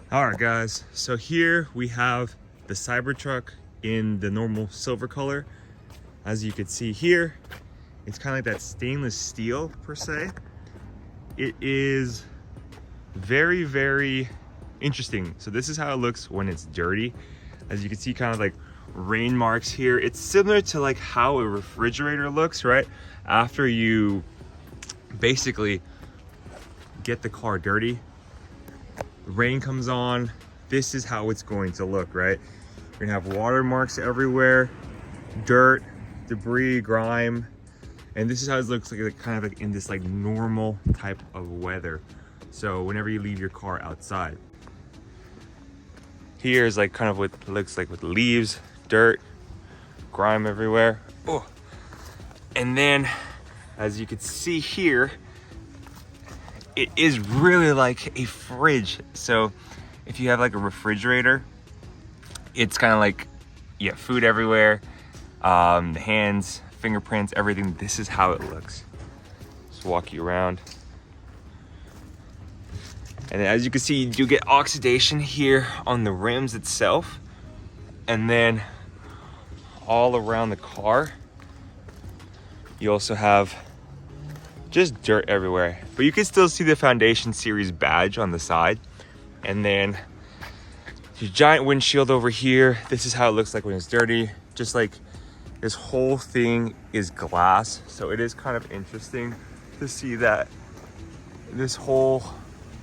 All right, guys, so here we have the Cybertruck in the normal silver color. As you can see here, it's kind of like that stainless steel per se. It is very, very interesting. So this is how it looks when it's dirty. As you can see, kind of like rain marks here. It's similar to like how a refrigerator looks, right? After you basically get the car dirty, rain comes on, this is how it's going to look, right? You're gonna have water marks everywhere, dirt, debris, grime, and this is how it looks like, kind of like in this like normal type of weather. So whenever you leave your car outside. Here is like kind of what it looks like with leaves, dirt, grime everywhere. Oh, and then as you can see here, it is really like a fridge. So if you have like a refrigerator, it's kind of like, yeah, food everywhere, the hands, fingerprints, everything. This is how it looks. Just walk you around. And as you can see, you do get oxidation here on the rims itself. And then all around the car, you also have just dirt everywhere, but you can still see the Foundation Series badge on the side. And then your giant windshield over here. This is how it looks like when it's dirty. Just like this whole thing is glass. So it is kind of interesting to see that this whole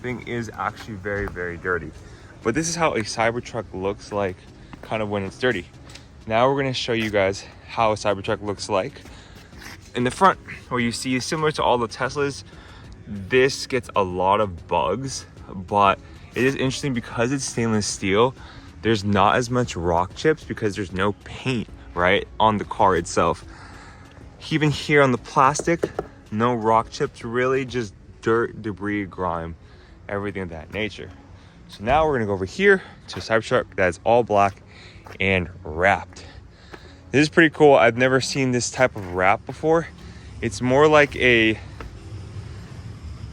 thing is actually very, very dirty. But this is how a Cybertruck looks like kind of when it's dirty. Now we're gonna show you guys how a Cybertruck looks like in the front, where you see, similar to all the Teslas, this gets a lot of bugs, but it is interesting because it's stainless steel. There's not as much rock chips because there's no paint, right, on the car itself. Even here on the plastic, no rock chips really, just dirt, debris, grime, everything of that nature. So now we're gonna go over here to a Cybertruck that is all black and wrapped. This is pretty cool. I've never seen this type of wrap before. It's more like a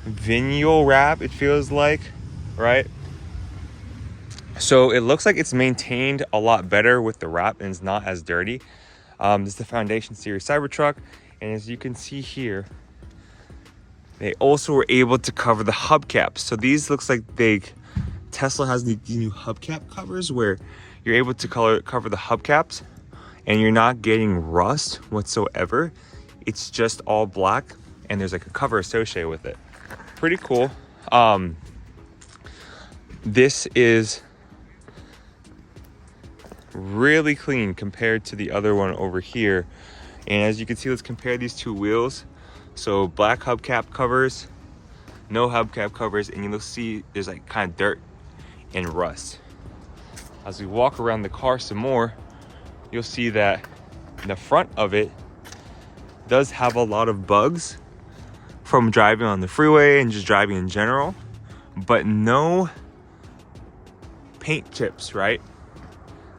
vinyl wrap, it feels like, right? So it looks like it's maintained a lot better with the wrap and it's not as dirty. This is the Foundation Series Cybertruck. And as you can see here, they also were able to cover the hubcaps. So these looks like Tesla has these new hubcap covers where you're able to cover the hubcaps and you're not getting rust whatsoever. It's just all black and there's like a cover associated with it. Pretty cool. This is really clean compared to the other one over here. And as you can see, let's compare these two wheels. So black hubcap covers, no hubcap covers, and you'll see there's like kind of dirt and rust. As we walk around the car some more, you'll see that the front of it does have a lot of bugs from driving on the freeway and just driving in general, but no paint chips, right?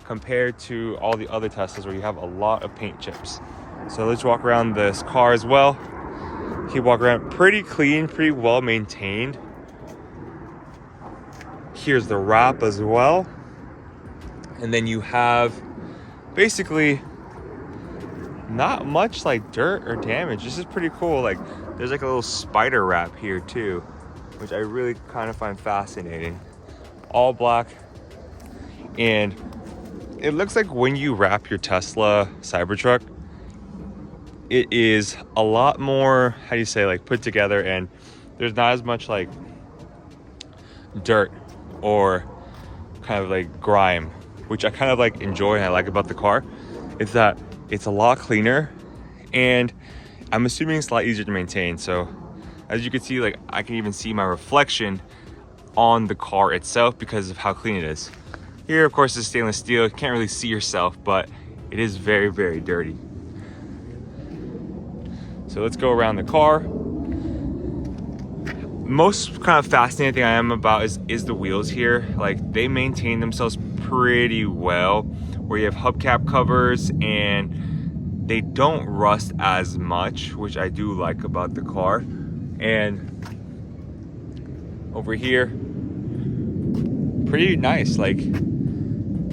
Compared to all the other Teslas where you have a lot of paint chips. So let's walk around this car as well. You walk around pretty clean, pretty well maintained. Here's the wrap as well. And then you have basically not much like dirt or damage. This is pretty cool. Like there's like a little spider wrap here too, which I really kind of find fascinating. All black. And it looks like when you wrap your Tesla Cybertruck, it is a lot more, how do you say, like put together, and there's not as much like dirt or kind of like grime, which I kind of like enjoy and I like about the car. It's that it's a lot cleaner and I'm assuming it's a lot easier to maintain. So as you can see, like I can even see my reflection on the car itself because of how clean it is. Here, of course, is stainless steel. You can't really see yourself, but it is very, very dirty. So let's go around the car. Most kind of fascinating thing I am about is the wheels here. Like they maintain themselves pretty well, where you have hubcap covers and they don't rust as much, which I do like about the car. And over here, pretty nice. Like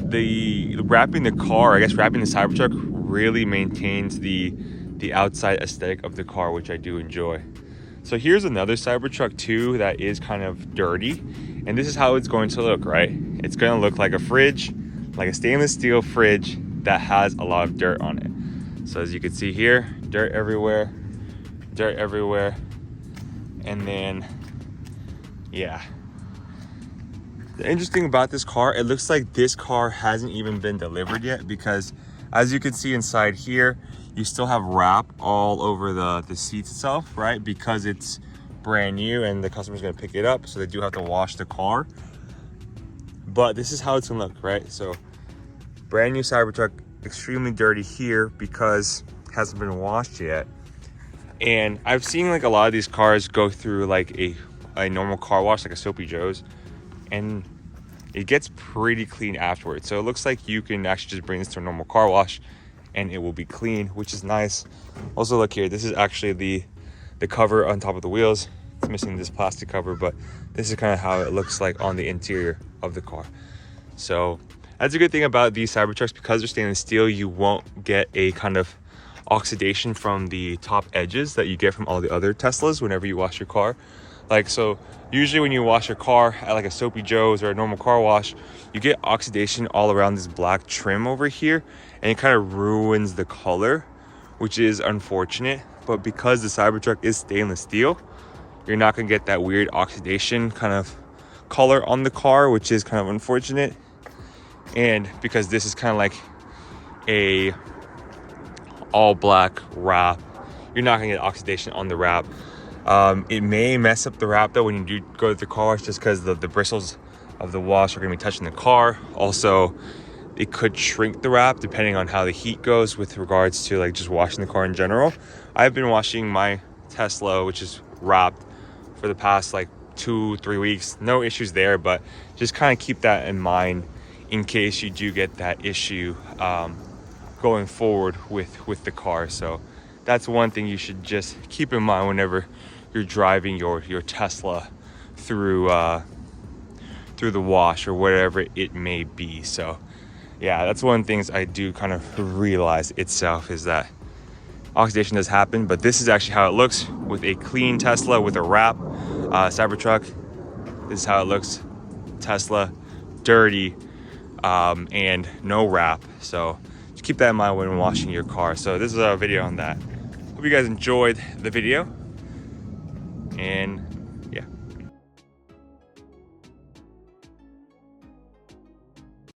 the wrapping the car, I guess wrapping the Cybertruck really maintains the outside aesthetic of the car, which I do enjoy. So here's another Cybertruck too that is kind of dirty, and this is how it's going to look, right? It's going to look like a fridge, like a stainless steel fridge that has a lot of dirt on it. So as you can see here, dirt everywhere, and then yeah. The interesting about this car, it looks like this car hasn't even been delivered yet, because as you can see inside here, you still have wrap all over the seats itself, right? Because it's brand new and the customer's gonna pick it up, so they do have to wash the car. But this is how it's gonna look, right? So brand new Cybertruck, extremely dirty here because it hasn't been washed yet. And I've seen like a lot of these cars go through like a normal car wash, like a Soapy Joe's, and it gets pretty clean afterwards. So it looks like you can actually just bring this to a normal car wash and it will be clean, which is nice. Also look here, this is actually the cover on top of the wheels. It's missing this plastic cover, but this is kind of how it looks like on the interior of the car. So that's a good thing about these Cybertrucks, because they're stainless steel, you won't get a kind of oxidation from the top edges that you get from all the other Teslas whenever you wash your car. Like, so usually when you wash your car at like a Soapy Joe's or a normal car wash, you get oxidation all around this black trim over here, and it kind of ruins the color, which is unfortunate. But because the Cybertruck is stainless steel, you're not gonna get that weird oxidation kind of color on the car, which is kind of unfortunate. And because this is kind of like a all black wrap, you're not gonna get oxidation on the wrap. It may mess up the wrap though when you do go to the car wash, just because the bristles of the wash are going to be touching the car. Also, it could shrink the wrap depending on how the heat goes with regards to like just washing the car in general. I've been washing my Tesla, which is wrapped, for the past like 2-3 weeks. No issues there, but just kind of keep that in mind in case you do get that issue going forward with the car. So that's one thing you should just keep in mind whenever you're driving your Tesla through the wash or whatever it may be. So yeah, that's one of the things I do kind of realize itself, is that oxidation does happen, but this is actually how it looks with a clean Tesla with a wrap. Cybertruck, this is how it looks. Tesla, dirty, and no wrap. So just keep that in mind when washing your car. So this is a video on that. Hope you guys enjoyed the video, and